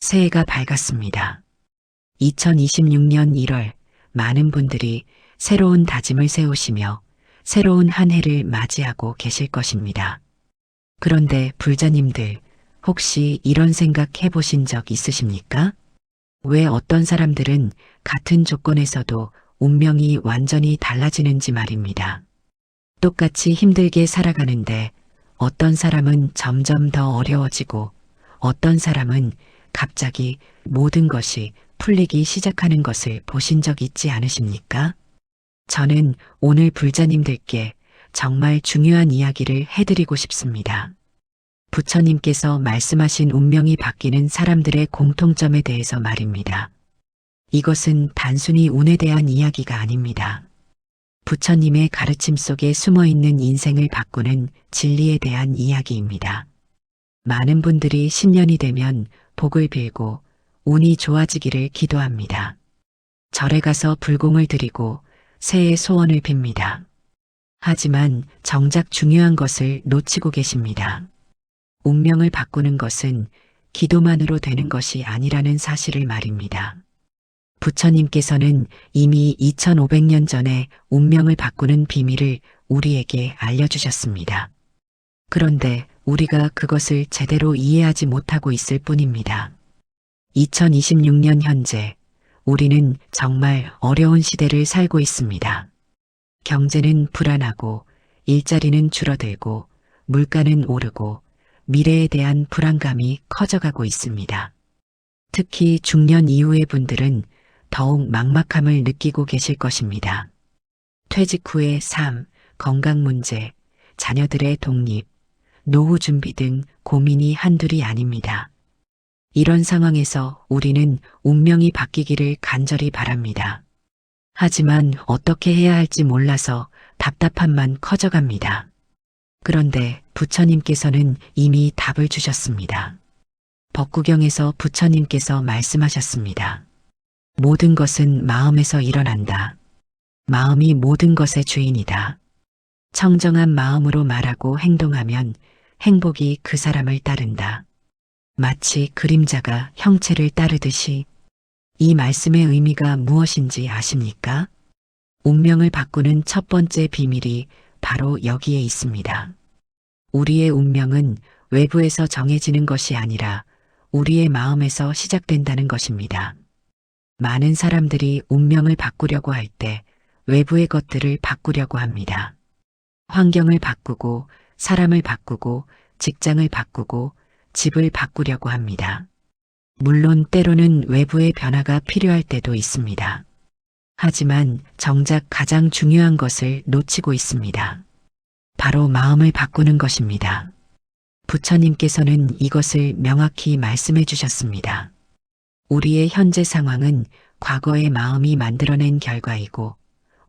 새해가 밝았습니다. 2026년 1월 많은 분들이 새로운 다짐을 세우시며 새로운 한 해를 맞이하고 계실 것입니다. 그런데 불자님들, 혹시 이런 생각 해보신 적 있으십니까? 왜 어떤 사람들은 같은 조건에서도 운명이 완전히 달라지는지 말입니다. 똑같이 힘들게 살아가는데 어떤 사람은 점점 더 어려워지고 어떤 사람은 갑자기 모든 것이 풀리기 시작하는 것을 보신 적 있지 않으십니까? 저는 오늘 불자님들께 정말 중요한 이야기를 해드리고 싶습니다. 부처님께서 말씀하신 운명이 바뀌는 사람들의 공통점에 대해서 말입니다. 이것은 단순히 운에 대한 이야기가 아닙니다. 부처님의 가르침 속에 숨어있는 인생을 바꾸는 진리에 대한 이야기입니다. 많은 분들이 신년이 되면 복을 빌고 운이 좋아지기를 기도합니다. 절에 가서 불공을 드리고 새해 소원을 빕니다. 하지만 정작 중요한 것을 놓치고 계십니다. 운명을 바꾸는 것은 기도만으로 되는 것이 아니라는 사실을 말입니다. 부처님께서는 이미 2500년 전에 운명을 바꾸는 비밀을 우리에게 알려주셨습니다. 그런데 우리가 그것을 제대로 이해하지 못하고 있을 뿐입니다. 2026년 현재 우리는 정말 어려운 시대를 살고 있습니다. 경제는 불안하고 일자리는 줄어들고 물가는 오르고 미래에 대한 불안감이 커져가고 있습니다. 특히 중년 이후의 분들은 더욱 막막함을 느끼고 계실 것입니다. 퇴직 후의 삶, 건강 문제, 자녀들의 독립, 노후 준비 등 고민이 한둘이 아닙니다. 이런 상황에서 우리는 운명이 바뀌기를 간절히 바랍니다. 하지만 어떻게 해야 할지 몰라서 답답함만 커져갑니다. 그런데 부처님께서는 이미 답을 주셨습니다. 법구경에서 부처님께서 말씀하셨습니다. 모든 것은 마음에서 일어난다. 마음이 모든 것의 주인이다. 청정한 마음으로 말하고 행동하면 행복이 그 사람을 따른다. 마치 그림자가 형체를 따르듯이. 이 말씀의 의미가 무엇인지 아십니까? 운명을 바꾸는 첫 번째 비밀이 바로 여기에 있습니다. 우리의 운명은 외부에서 정해지는 것이 아니라 우리의 마음에서 시작된다는 것입니다. 많은 사람들이 운명을 바꾸려고 할 때 외부의 것들을 바꾸려고 합니다. 환경을 바꾸고 사람을 바꾸고 직장을 바꾸고 집을 바꾸려고 합니다. 물론 때로는 외부의 변화가 필요할 때도 있습니다. 하지만 정작 가장 중요한 것을 놓치고 있습니다. 바로 마음을 바꾸는 것입니다. 부처님께서는 이것을 명확히 말씀해 주셨습니다. 우리의 현재 상황은 과거의 마음이 만들어낸 결과이고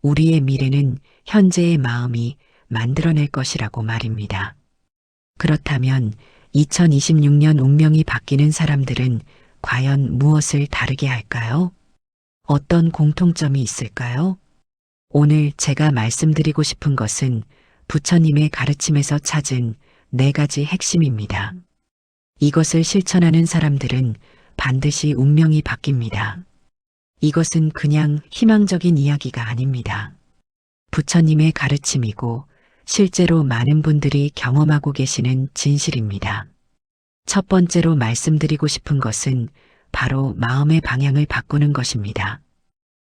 우리의 미래는 현재의 마음이 만들어낼 것이라고 말입니다. 그렇다면 2026년 운명이 바뀌는 사람들은 과연 무엇을 다르게 할까요? 어떤 공통점이 있을까요? 오늘 제가 말씀드리고 싶은 것은 부처님의 가르침에서 찾은 4가지 핵심입니다. 이것을 실천하는 사람들은 반드시 운명이 바뀝니다. 이것은 그냥 희망적인 이야기가 아닙니다. 부처님의 가르침이고 실제로 많은 분들이 경험하고 계시는 진실입니다. 첫 번째로 말씀드리고 싶은 것은 바로 마음의 방향을 바꾸는 것입니다.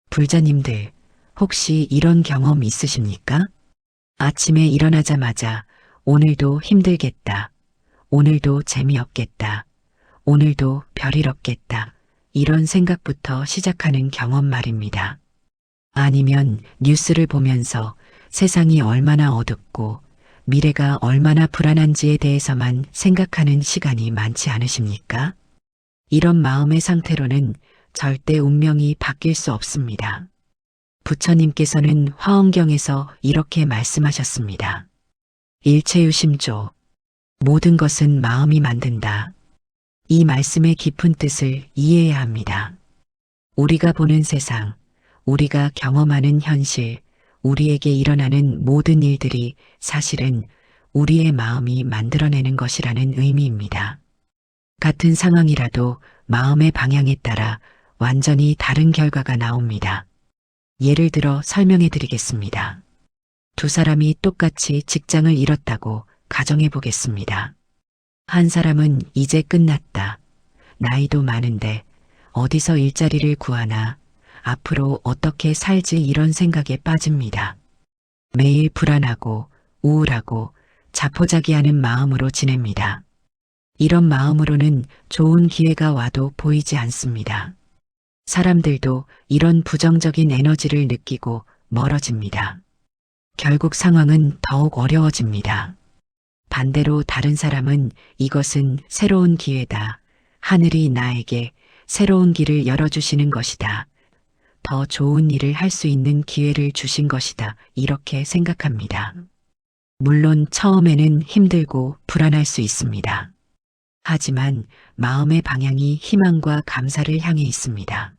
불자님들, 혹시 이런 경험 있으십니까? 아침에 일어나자마자 오늘도 힘들겠다. 오늘도 재미없겠다. 오늘도 별일 없겠다. 이런 생각부터 시작하는 경험 말입니다. 아니면 뉴스를 보면서 세상이 얼마나 어둡고 미래가 얼마나 불안한지에 대해서만 생각하는 시간이 많지 않으십니까? 이런 마음의 상태로는 절대 운명이 바뀔 수 없습니다. 부처님께서는 화엄경에서 이렇게 말씀하셨습니다. 일체유심조, 모든 것은 마음이 만든다. 이 말씀의 깊은 뜻을 이해해야 합니다. 우리가 보는 세상, 우리가 경험하는 현실, 우리에게 일어나는 모든 일들이 사실은 우리의 마음이 만들어내는 것이라는 의미입니다. 같은 상황이라도 마음의 방향에 따라 완전히 다른 결과가 나옵니다. 예를 들어 설명해 드리겠습니다. 두 사람이 똑같이 직장을 잃었다고 가정해 보겠습니다. 한 사람은 이제 끝났다. 나이도 많은데 어디서 일자리를 구하나, 앞으로 어떻게 살지 이런 생각에 빠집니다. 매일 불안하고 우울하고 자포자기하는 마음으로 지냅니다. 이런 마음으로는 좋은 기회가 와도 보이지 않습니다. 사람들도 이런 부정적인 에너지를 느끼고 멀어집니다. 결국 상황은 더욱 어려워집니다. 반대로 다른 사람은 이것은 새로운 기회다. 하늘이 나에게 새로운 길을 열어주시는 것이다. 더 좋은 일을 할 수 있는 기회를 주신 것이다. 이렇게 생각합니다. 물론 처음에는 힘들고 불안할 수 있습니다. 하지만 마음의 방향이 희망과 감사를 향해 있습니다.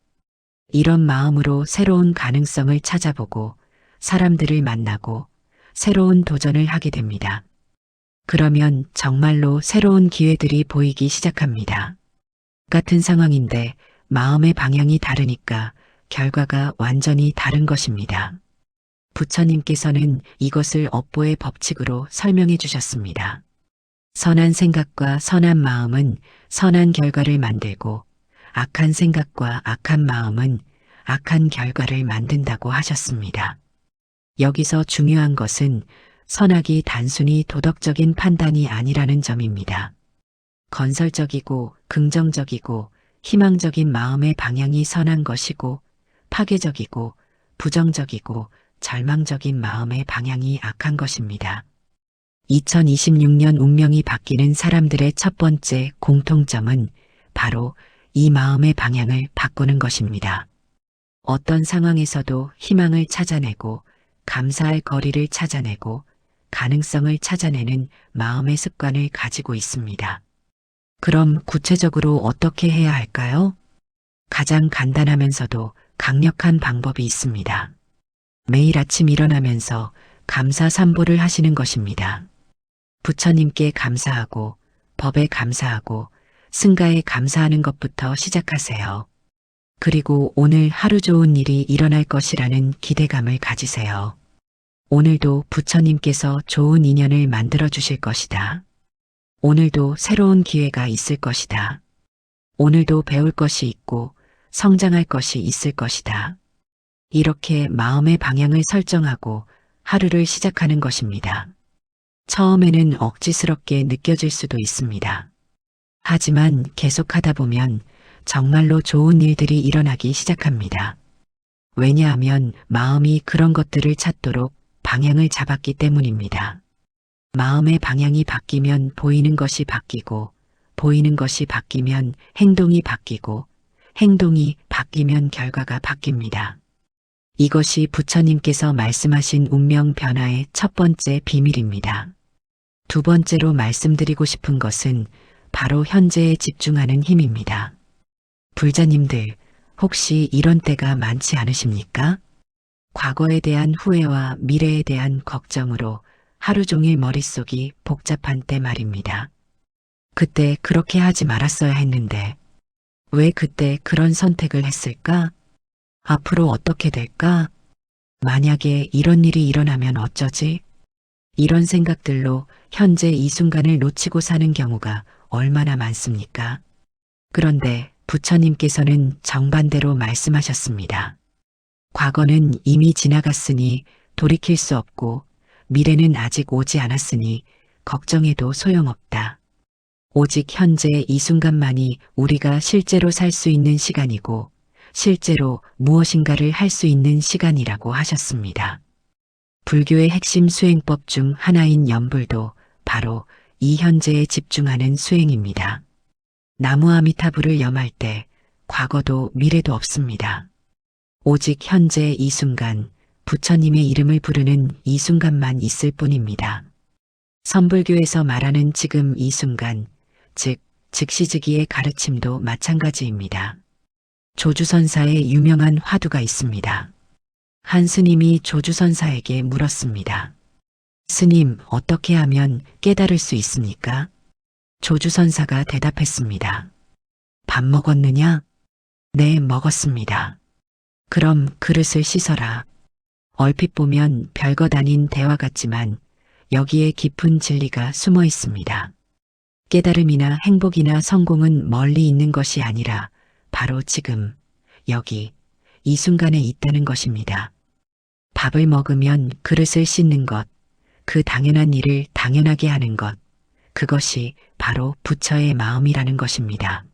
이런 마음으로 새로운 가능성을 찾아보고 사람들을 만나고 새로운 도전을 하게 됩니다. 그러면 정말로 새로운 기회들이 보이기 시작합니다. 같은 상황인데 마음의 방향이 다르니까 결과가 완전히 다른 것입니다. 부처님께서는 이것을 업보의 법칙으로 설명해 주셨습니다. 선한 생각과 선한 마음은 선한 결과를 만들고 악한 생각과 악한 마음은 악한 결과를 만든다고 하셨습니다. 여기서 중요한 것은 선악이 단순히 도덕적인 판단이 아니라는 점입니다. 건설적이고 긍정적이고 희망적인 마음의 방향이 선한 것이고, 파괴적이고 부정적이고 절망적인 마음의 방향이 악한 것입니다. 2026년 운명이 바뀌는 사람들의 첫 번째 공통점은 바로 이 마음의 방향을 바꾸는 것입니다. 어떤 상황에서도 희망을 찾아내고 감사할 거리를 찾아내고 가능성을 찾아내는 마음의 습관을 가지고 있습니다. 그럼 구체적으로 어떻게 해야 할까요? 가장 간단하면서도 강력한 방법이 있습니다. 매일 아침 일어나면서 감사 삼보를 하시는 것입니다. 부처님께 감사하고 법에 감사하고 승가에 감사하는 것부터 시작하세요. 그리고 오늘 하루 좋은 일이 일어날 것이라는 기대감을 가지세요. 오늘도 부처님께서 좋은 인연을 만들어 주실 것이다. 오늘도 새로운 기회가 있을 것이다. 오늘도 배울 것이 있고 성장할 것이 있을 것이다. 이렇게 마음의 방향을 설정하고 하루를 시작하는 것입니다. 처음에는 억지스럽게 느껴질 수도 있습니다. 하지만 계속하다 보면 정말로 좋은 일들이 일어나기 시작합니다. 왜냐하면 마음이 그런 것들을 찾도록 방향을 잡았기 때문입니다. 마음의 방향이 바뀌면 보이는 것이 바뀌고, 보이는 것이 바뀌면 행동이 바뀌고, 행동이 바뀌면 결과가 바뀝니다. 이것이 부처님께서 말씀하신 운명 변화의 첫 번째 비밀입니다. 두 번째로 말씀드리고 싶은 것은 바로 현재에 집중하는 힘입니다. 불자님들, 혹시 이런 때가 많지 않으십니까? 과거에 대한 후회와 미래에 대한 걱정으로 하루 종일 머릿속이 복잡한 때 말입니다. 그때 그렇게 하지 말았어야 했는데, 왜 그때 그런 선택을 했을까? 앞으로 어떻게 될까? 만약에 이런 일이 일어나면 어쩌지? 이런 생각들로 현재 이 순간을 놓치고 사는 경우가 얼마나 많습니까? 그런데 부처님께서는 정반대로 말씀하셨습니다. 과거는 이미 지나갔으니 돌이킬 수 없고 미래는 아직 오지 않았으니 걱정해도 소용없다. 오직 현재 이 순간만이 우리가 실제로 살 수 있는 시간이고 실제로 무엇인가를 할 수 있는 시간이라고 하셨습니다. 불교의 핵심 수행법 중 하나인 염불도 바로 이 현재에 집중하는 수행입니다. 나무 아미타불을 염할 때 과거도 미래도 없습니다. 오직 현재 이 순간, 부처님의 이름을 부르는 이 순간만 있을 뿐입니다. 선불교에서 말하는 지금 이 순간, 즉 즉시즉위의 가르침도 마찬가지입니다. 조주선사의 유명한 화두가 있습니다. 한 스님이 조주선사에게 물었습니다. 스님, 어떻게 하면 깨달을 수 있습니까? 조주선사가 대답했습니다. 밥 먹었느냐? 네, 먹었습니다. 그럼 그릇을 씻어라. 얼핏 보면 별것 아닌 대화 같지만 여기에 깊은 진리가 숨어 있습니다. 깨달음이나 행복이나 성공은 멀리 있는 것이 아니라 바로 지금, 여기, 이 순간에 있다는 것입니다. 밥을 먹으면 그릇을 씻는 것, 그 당연한 일을 당연하게 하는 것, 그것이 바로 부처의 마음이라는 것입니다.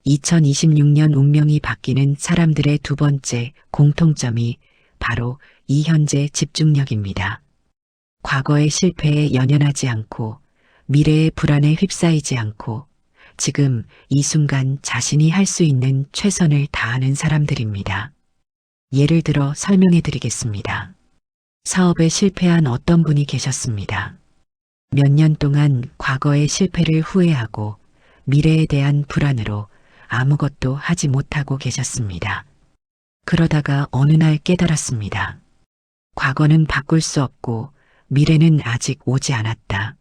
2026년 운명이 바뀌는 사람들의 두 번째 공통점이 바로 이 현재 집중력입니다. 과거의 실패에 연연하지 않고 미래의 불안에 휩싸이지 않고 지금 이 순간 자신이 할 수 있는 최선을 다하는 사람들입니다. 예를 들어 설명해 드리겠습니다. 사업에 실패한 어떤 분이 계셨습니다. 몇 년 동안 과거의 실패를 후회하고 미래에 대한 불안으로 아무것도 하지 못하고 계셨습니다. 그러다가 어느 날 깨달았습니다. 과거는 바꿀 수 없고 미래는 아직 오지 않았다.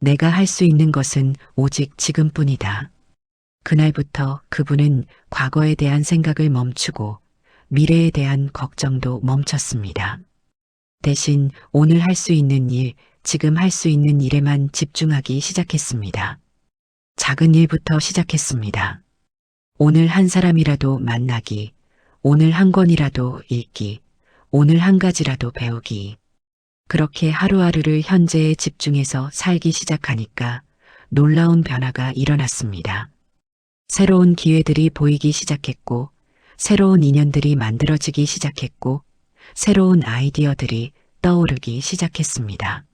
내가 할 수 있는 것은 오직 지금뿐이다. 그날부터 그분은 과거에 대한 생각을 멈추고 미래에 대한 걱정도 멈췄습니다. 대신 오늘 할 수 있는 일, 지금 할 수 있는 일에만 집중하기 시작했습니다. 작은 일부터 시작했습니다. 오늘 한 사람이라도 만나기, 오늘 한 권이라도 읽기, 오늘 한 가지라도 배우기. 그렇게 하루하루를 현재에 집중해서 살기 시작하니까 놀라운 변화가 일어났습니다. 새로운 기회들이 보이기 시작했고, 새로운 인연들이 만들어지기 시작했고, 새로운 아이디어들이 떠오르기 시작했습니다.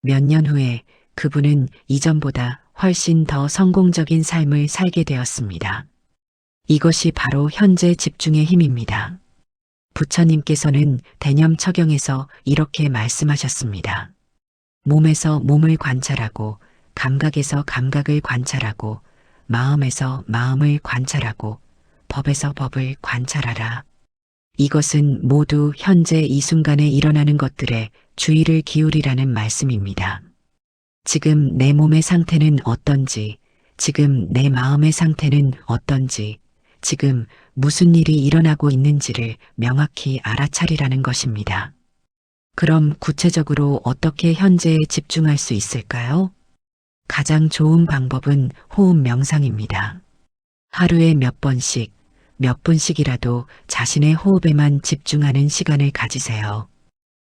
몇 년 후에 그분은 이전보다 훨씬 더 성공적인 삶을 살게 되었습니다. 이것이 바로 현재 집중의 힘입니다. 부처님께서는 대념처경에서 이렇게 말씀하셨습니다. 몸에서 몸을 관찰하고, 감각에서 감각을 관찰하고, 마음에서 마음을 관찰하고, 법에서 법을 관찰하라. 이것은 모두 현재 이 순간에 일어나는 것들에 주의를 기울이라는 말씀입니다. 지금 내 몸의 상태는 어떤지, 지금 내 마음의 상태는 어떤지, 지금 무슨 일이 일어나고 있는지를 명확히 알아차리라는 것입니다. 그럼 구체적으로 어떻게 현재에 집중할 수 있을까요? 가장 좋은 방법은 호흡 명상입니다. 하루에 몇 번씩, 몇 분씩이라도 자신의 호흡에만 집중하는 시간을 가지세요.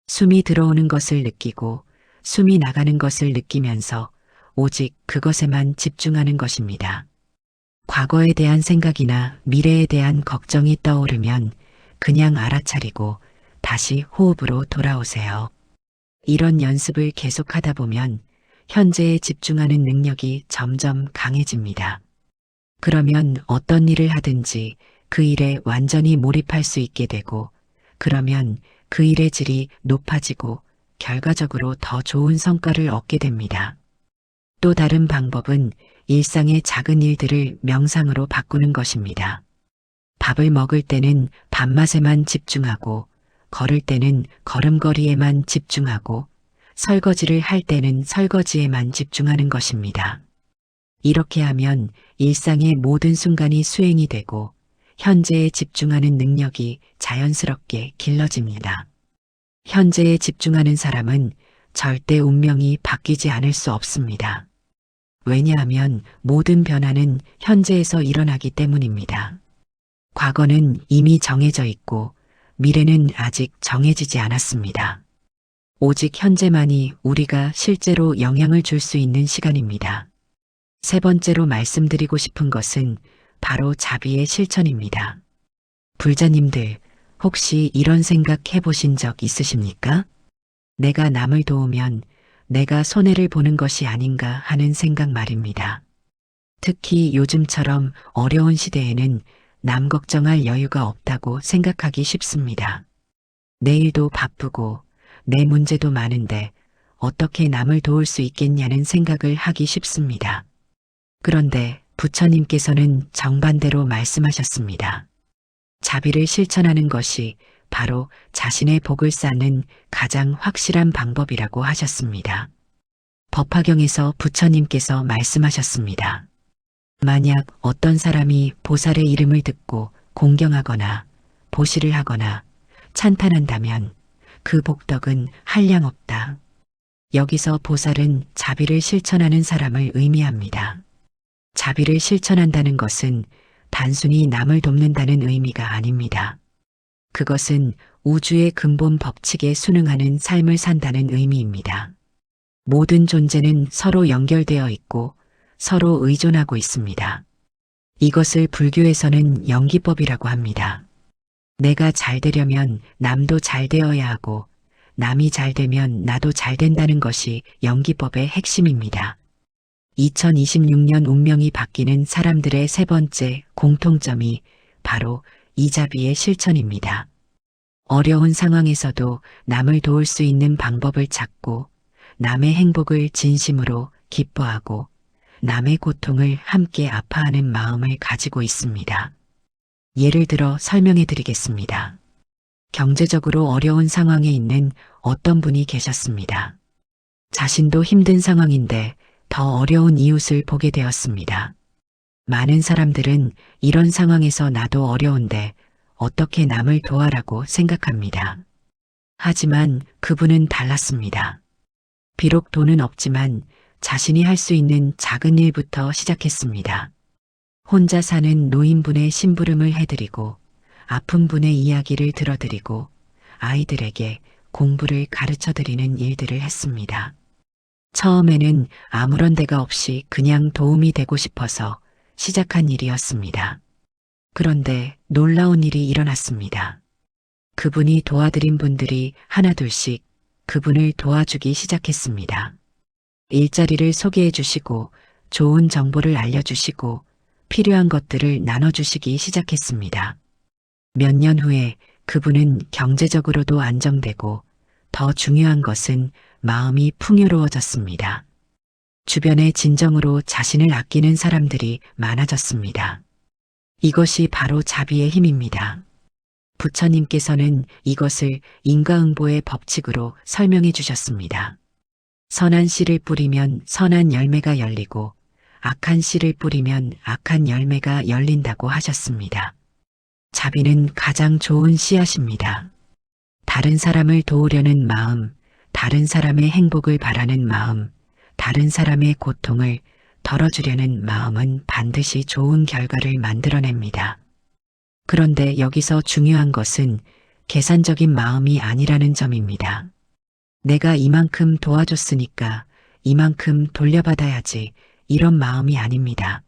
숨이 들어오는 것을 느끼고 숨이 나가는 것을 느끼면서 오직 그것에만 집중하는 것입니다. 과거에 대한 생각이나 미래에 대한 걱정이 떠오르면 그냥 알아차리고 다시 호흡으로 돌아오세요. 이런 연습을 계속하다 보면 현재에 집중하는 능력이 점점 강해집니다. 그러면 어떤 일을 하든지 그 일에 완전히 몰입할 수 있게 되고, 그러면 그 일의 질이 높아지고 결과적으로 더 좋은 성과를 얻게 됩니다. 또 다른 방법은 일상의 작은 일들을 명상으로 바꾸는 것입니다. 밥을 먹을 때는 밥맛에만 집중하고, 걸을 때는 걸음걸이에만 집중하고, 설거지를 할 때는 설거지에만 집중하는 것입니다. 이렇게 하면 일상의 모든 순간이 수행이 되고 현재에 집중하는 능력이 자연스럽게 길러집니다. 현재에 집중하는 사람은 절대 운명이 바뀌지 않을 수 없습니다. 왜냐하면 모든 변화는 현재에서 일어나기 때문입니다. 과거는 이미 정해져 있고 미래는 아직 정해지지 않았습니다. 오직 현재만이 우리가 실제로 영향을 줄 수 있는 시간입니다. 세 번째로 말씀드리고 싶은 것은 바로 자비의 실천입니다. 불자님들, 혹시 이런 생각 해보신 적 있으십니까? 내가 남을 도우면 내가 손해를 보는 것이 아닌가 하는 생각 말입니다. 특히 요즘처럼 어려운 시대에는 남 걱정할 여유가 없다고 생각하기 쉽습니다. 내일도 바쁘고 내 문제도 많은데 어떻게 남을 도울 수 있겠냐는 생각을 하기 쉽습니다. 그런데 부처님께서는 정반대로 말씀하셨습니다. 자비를 실천하는 것이 바로 자신의 복을 쌓는 가장 확실한 방법이라고 하셨습니다. 법화경에서 부처님께서 말씀하셨습니다. 만약 어떤 사람이 보살의 이름을 듣고 공경하거나 보시를 하거나 찬탄한다면 그 복덕은 한량없다. 여기서 보살은 자비를 실천하는 사람을 의미합니다. 자비를 실천한다는 것은 단순히 남을 돕는다는 의미가 아닙니다. 그것은 우주의 근본 법칙에 순응하는 삶을 산다는 의미입니다. 모든 존재는 서로 연결되어 있고 서로 의존하고 있습니다. 이것을 불교에서는 연기법이라고 합니다. 내가 잘 되려면 남도 잘 되어야 하고 남이 잘 되면 나도 잘 된다는 것이 연기법의 핵심입니다. 2026년 운명이 바뀌는 사람들의 세 번째 공통점이 바로 이 자비의 실천입니다. 어려운 상황에서도 남을 도울 수 있는 방법을 찾고 남의 행복을 진심으로 기뻐하고 남의 고통을 함께 아파하는 마음을 가지고 있습니다. 예를 들어 설명해 드리겠습니다. 경제적으로 어려운 상황에 있는 어떤 분이 계셨습니다. 자신도 힘든 상황인데 더 어려운 이웃을 보게 되었습니다. 많은 사람들은 이런 상황에서 나도 어려운데 어떻게 남을 도와라고 생각합니다. 하지만 그분은 달랐습니다. 비록 돈은 없지만 자신이 할 수 있는 작은 일부터 시작했습니다. 혼자 사는 노인분의 심부름을 해드리고 아픈 분의 이야기를 들어드리고 아이들에게 공부를 가르쳐드리는 일들을 했습니다. 처음에는 아무런 대가 없이 그냥 도움이 되고 싶어서 시작한 일이었습니다. 그런데 놀라운 일이 일어났습니다. 그분이 도와드린 분들이 하나둘씩 그분을 도와주기 시작했습니다. 일자리를 소개해 주시고 좋은 정보를 알려주시고 필요한 것들을 나눠주시기 시작했습니다. 몇 년 후에 그분은 경제적으로도 안정되고 더 중요한 것은 마음이 풍요로워졌습니다. 주변에 진정으로 자신을 아끼는 사람들이 많아졌습니다. 이것이 바로 자비의 힘입니다. 부처님께서는 이것을 인과응보의 법칙으로 설명해 주셨습니다. 선한 씨를 뿌리면 선한 열매가 열리고 악한 씨를 뿌리면 악한 열매가 열린다고 하셨습니다. 자비는 가장 좋은 씨앗입니다. 다른 사람을 도우려는 마음, 다른 사람의 행복을 바라는 마음, 다른 사람의 고통을 덜어주려는 마음은 반드시 좋은 결과를 만들어냅니다. 그런데 여기서 중요한 것은 계산적인 마음이 아니라는 점입니다. 내가 이만큼 도와줬으니까 이만큼 돌려받아야지 이런 마음이 아닙니다.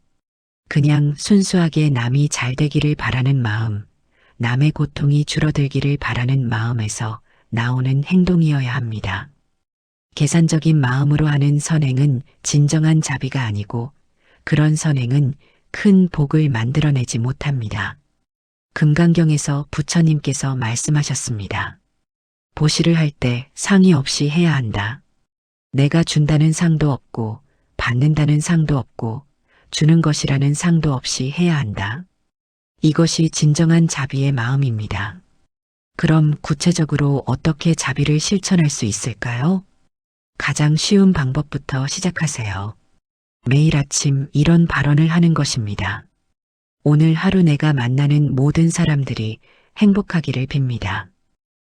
그냥 순수하게 남이 잘 되기를 바라는 마음, 남의 고통이 줄어들기를 바라는 마음에서 나오는 행동이어야 합니다. 계산적인 마음으로 하는 선행은 진정한 자비가 아니고 그런 선행은 큰 복을 만들어내지 못합니다. 금강경에서 부처님께서 말씀하셨습니다. 보시를 할 때 상의 없이 해야 한다. 내가 준다는 상도 없고 받는다는 상도 없고 주는 것이라는 상도 없이 해야 한다. 이것이 진정한 자비의 마음입니다. 그럼 구체적으로 어떻게 자비를 실천할 수 있을까요? 가장 쉬운 방법부터 시작하세요. 매일 아침 이런 발언을 하는 것입니다. 오늘 하루 내가 만나는 모든 사람들이 행복하기를 빕니다.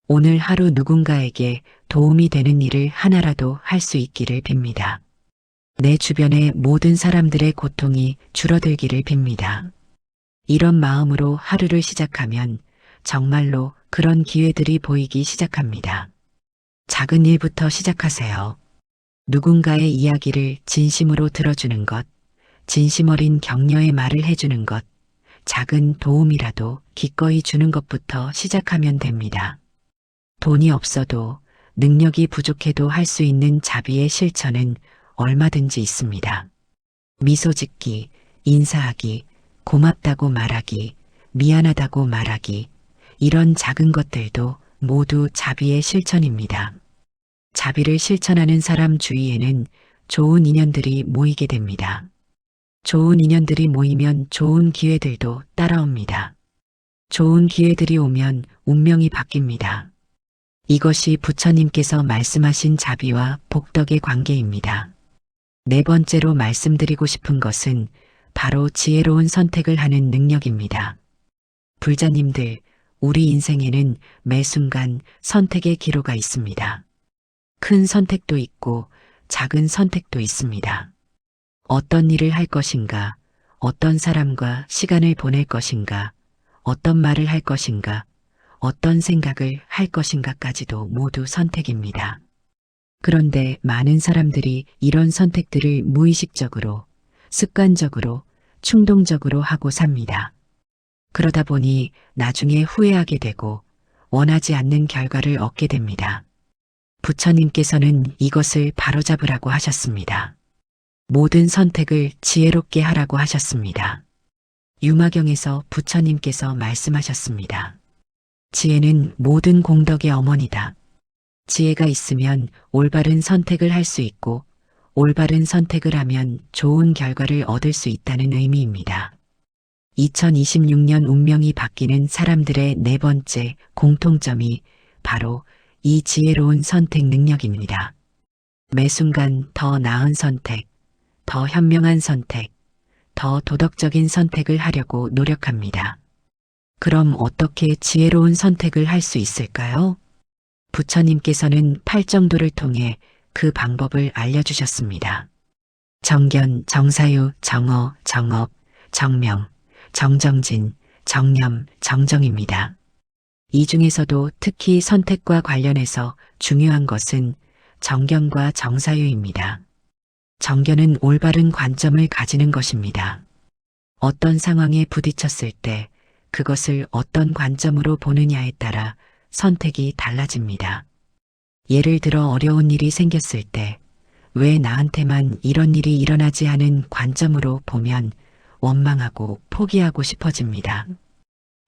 오늘 하루 누군가에게 도움이 되는 일을 하나라도 할 수 있기를 빕니다. 내 주변의 모든 사람들의 고통이 줄어들기를 빕니다. 이런 마음으로 하루를 시작하면 정말로 그런 기회들이 보이기 시작합니다. 작은 일부터 시작하세요. 누군가의 이야기를 진심으로 들어주는 것, 진심 어린 격려의 말을 해주는 것, 작은 도움이라도 기꺼이 주는 것부터 시작하면 됩니다. 돈이 없어도 능력이 부족해도 할 수 있는 자비의 실천은 얼마든지 있습니다. 미소 짓기, 인사하기, 고맙다고 말하기, 미안하다고 말하기, 이런 작은 것들도 모두 자비의 실천입니다. 자비를 실천하는 사람 주위에는 좋은 인연들이 모이게 됩니다. 좋은 인연들이 모이면 좋은 기회들도 따라옵니다. 좋은 기회들이 오면 운명이 바뀝니다. 이것이 부처님께서 말씀하신 자비와 복덕의 관계입니다. 네 번째로 말씀드리고 싶은 것은 바로 지혜로운 선택을 하는 능력입니다. 불자님들, 우리 인생에는 매 순간 선택의 기로가 있습니다. 큰 선택도 있고 작은 선택도 있습니다. 어떤 일을 할 것인가, 어떤 사람과 시간을 보낼 것인가, 어떤 말을 할 것인가, 어떤 생각을 할 것인가까지도 모두 선택입니다. 그런데 많은 사람들이 이런 선택들을 무의식적으로, 습관적으로, 충동적으로 하고 삽니다. 그러다 보니 나중에 후회하게 되고 원하지 않는 결과를 얻게 됩니다. 부처님께서는 이것을 바로잡으라고 하셨습니다. 모든 선택을 지혜롭게 하라고 하셨습니다. 유마경에서 부처님께서 말씀하셨습니다. 지혜는 모든 공덕의 어머니다. 지혜가 있으면 올바른 선택을 할 수 있고 올바른 선택을 하면 좋은 결과를 얻을 수 있다는 의미입니다. 2026년 운명이 바뀌는 사람들의 네 번째 공통점이 바로 이 지혜로운 선택 능력입니다. 매 순간 더 나은 선택, 더 현명한 선택, 더 도덕적인 선택을 하려고 노력합니다. 그럼 어떻게 지혜로운 선택을 할 수 있을까요? 부처님께서는 팔정도를 통해 그 방법을 알려주셨습니다. 정견, 정사유, 정어, 정업, 정명, 정정진, 정념, 정정입니다. 이 중에서도 특히 선택과 관련해서 중요한 것은 정견과 정사유입니다. 정견은 올바른 관점을 가지는 것입니다. 어떤 상황에 부딪혔을 때 그것을 어떤 관점으로 보느냐에 따라 선택이 달라집니다. 예를 들어 어려운 일이 생겼을 때 왜 나한테만 이런 일이 일어나지 하는 관점으로 보면 원망하고 포기하고 싶어집니다.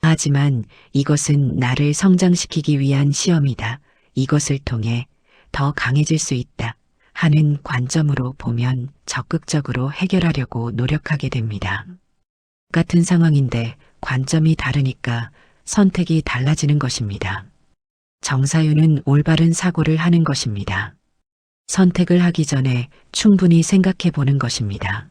하지만 이것은 나를 성장시키기 위한 시험이다. 이것을 통해 더 강해질 수 있다 하는 관점으로 보면 적극적으로 해결하려고 노력하게 됩니다. 같은 상황인데 관점이 다르니까 선택이 달라지는 것입니다. 정사유는 올바른 사고를 하는 것입니다. 선택을 하기 전에 충분히 생각해 보는 것입니다.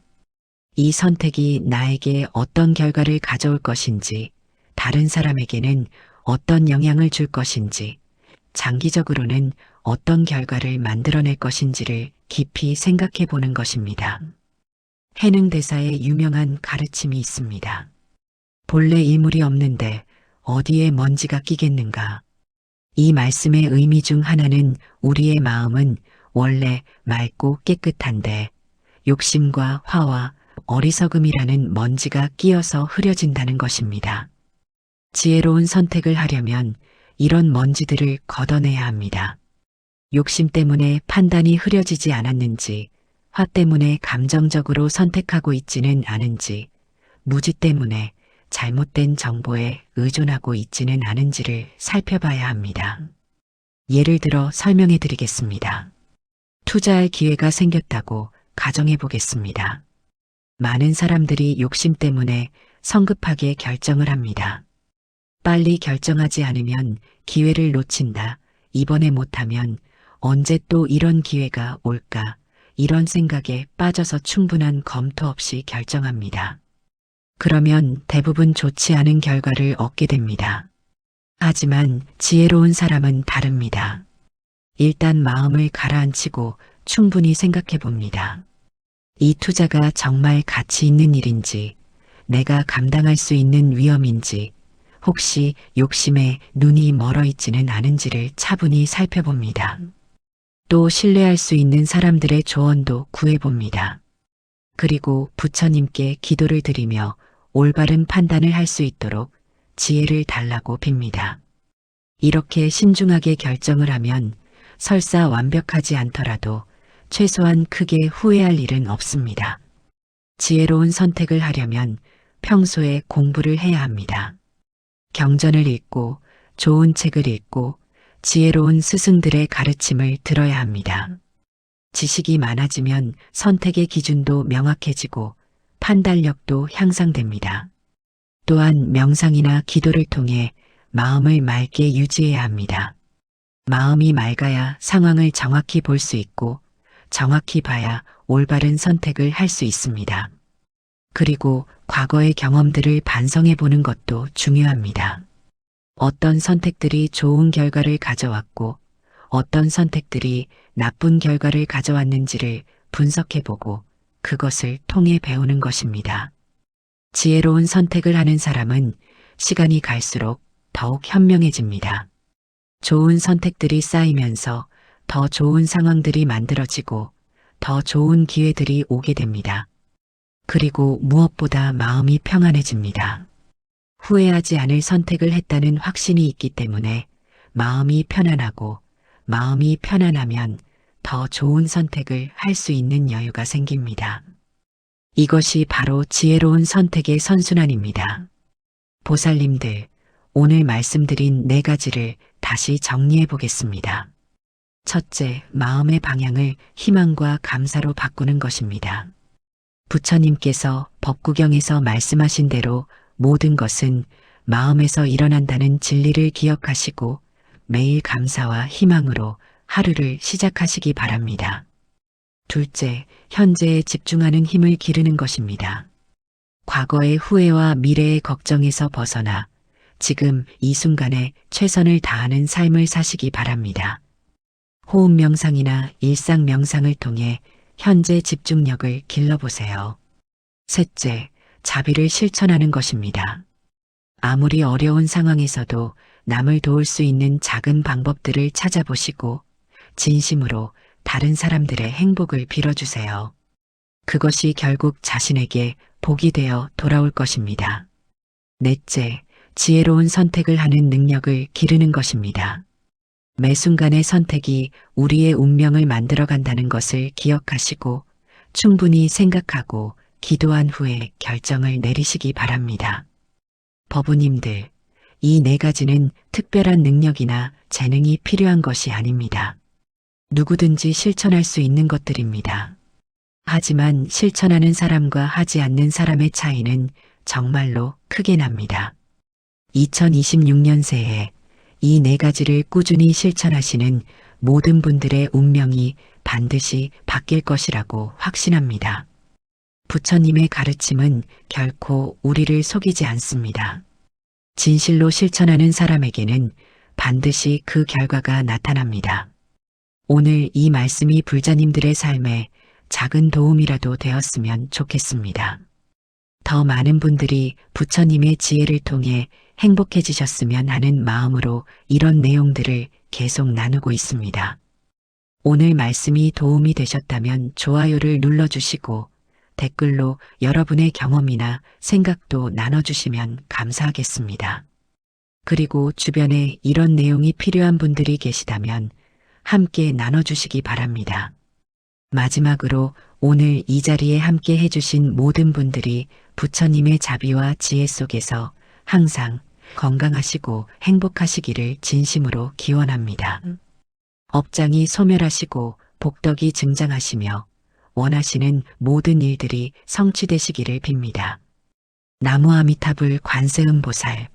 이 선택이 나에게 어떤 결과를 가져올 것인지, 다른 사람에게는 어떤 영향을 줄 것인지, 장기적으로는 어떤 결과를 만들어낼 것인지를 깊이 생각해 보는 것입니다. 해능대사의 유명한 가르침이 있습니다. 본래 이물이 없는데 어디에 먼지가 끼겠는가. 이 말씀의 의미 중 하나는 우리의 마음은 원래 맑고 깨끗한데 욕심과 화와 어리석음이라는 먼지가 끼어서 흐려진다는 것입니다. 지혜로운 선택을 하려면 이런 먼지들을 걷어내야 합니다. 욕심 때문에 판단이 흐려지지 않았는지, 화 때문에 감정적으로 선택하고 있지는 않은지, 무지 때문에 잘못된 정보에 의존하고 있지는 않은지를 살펴봐야 합니다. 예를 들어 설명해 드리겠습니다. 투자할 기회가 생겼다고 가정해 보겠습니다. 많은 사람들이 욕심 때문에 성급하게 결정을 합니다. 빨리 결정하지 않으면 기회를 놓친다. 이번에 못하면 언제 또 이런 기회가 올까? 이런 생각에 빠져서 충분한 검토 없이 결정합니다. 그러면 대부분 좋지 않은 결과를 얻게 됩니다. 하지만 지혜로운 사람은 다릅니다. 일단 마음을 가라앉히고 충분히 생각해 봅니다. 이 투자가 정말 가치 있는 일인지, 내가 감당할 수 있는 위험인지, 혹시 욕심에 눈이 멀어 있지는 않은지를 차분히 살펴봅니다. 또 신뢰할 수 있는 사람들의 조언도 구해봅니다. 그리고 부처님께 기도를 드리며 올바른 판단을 할 수 있도록 지혜를 달라고 빕니다. 이렇게 신중하게 결정을 하면 설사 완벽하지 않더라도 최소한 크게 후회할 일은 없습니다. 지혜로운 선택을 하려면 평소에 공부를 해야 합니다. 경전을 읽고 좋은 책을 읽고 지혜로운 스승들의 가르침을 들어야 합니다. 지식이 많아지면 선택의 기준도 명확해지고 판단력도 향상됩니다. 또한 명상이나 기도를 통해 마음을 맑게 유지해야 합니다. 마음이 맑아야 상황을 정확히 볼 수 있고 정확히 봐야 올바른 선택을 할 수 있습니다. 그리고 과거의 경험들을 반성해 보는 것도 중요합니다. 어떤 선택들이 좋은 결과를 가져왔고 어떤 선택들이 나쁜 결과를 가져왔는지를 분석해 보고 그것을 통해 배우는 것입니다. 지혜로운 선택을 하는 사람은 시간이 갈수록 더욱 현명해집니다. 좋은 선택들이 쌓이면서 더 좋은 상황들이 만들어지고 더 좋은 기회들이 오게 됩니다. 그리고 무엇보다 마음이 평안해집니다. 후회하지 않을 선택을 했다는 확신이 있기 때문에 마음이 편안하고 마음이 편안하면 더 좋은 선택을 할 수 있는 여유가 생깁니다. 이것이 바로 지혜로운 선택의 선순환입니다. 보살님들, 오늘 말씀드린 4가지를 다시 정리해 보겠습니다. 첫째, 마음의 방향을 희망과 감사로 바꾸는 것입니다. 부처님께서 법구경에서 말씀하신 대로 모든 것은 마음에서 일어난다는 진리를 기억하시고 매일 감사와 희망으로 하루를 시작하시기 바랍니다. 둘째, 현재에 집중하는 힘을 기르는 것입니다. 과거의 후회와 미래의 걱정에서 벗어나 지금 이 순간에 최선을 다하는 삶을 사시기 바랍니다. 호흡 명상이나 일상 명상을 통해 현재 집중력을 길러보세요. 셋째, 자비를 실천하는 것입니다. 아무리 어려운 상황에서도 남을 도울 수 있는 작은 방법들을 찾아보시고 진심으로 다른 사람들의 행복을 빌어주세요. 그것이 결국 자신에게 복이 되어 돌아올 것입니다. 넷째, 지혜로운 선택을 하는 능력을 기르는 것입니다. 매 순간의 선택이 우리의 운명을 만들어간다는 것을 기억하시고 충분히 생각하고 기도한 후에 결정을 내리시기 바랍니다. 법우님들, 이 4가지는 특별한 능력이나 재능이 필요한 것이 아닙니다. 누구든지 실천할 수 있는 것들입니다. 하지만 실천하는 사람과 하지 않는 사람의 차이는 정말로 크게 납니다. 2026년 새해 이 4가지를 꾸준히 실천하시는 모든 분들의 운명이 반드시 바뀔 것이라고 확신합니다. 부처님의 가르침은 결코 우리를 속이지 않습니다. 진실로 실천하는 사람에게는 반드시 그 결과가 나타납니다. 오늘 이 말씀이 불자님들의 삶에 작은 도움이라도 되었으면 좋겠습니다. 더 많은 분들이 부처님의 지혜를 통해 행복해지셨으면 하는 마음으로 이런 내용들을 계속 나누고 있습니다. 오늘 말씀이 도움이 되셨다면 좋아요를 눌러주시고 댓글로 여러분의 경험이나 생각도 나눠주시면 감사하겠습니다. 그리고 주변에 이런 내용이 필요한 분들이 계시다면 함께 나눠주시기 바랍니다. 마지막으로 오늘 이 자리에 함께 해주신 모든 분들이 부처님의 자비와 지혜 속에서 항상 건강하시고 행복하시기를 진심으로 기원합니다. 업장이 소멸하시고 복덕이 증장하시며 원하시는 모든 일들이 성취되시기를 빕니다. 나무 아미타불 관세음보살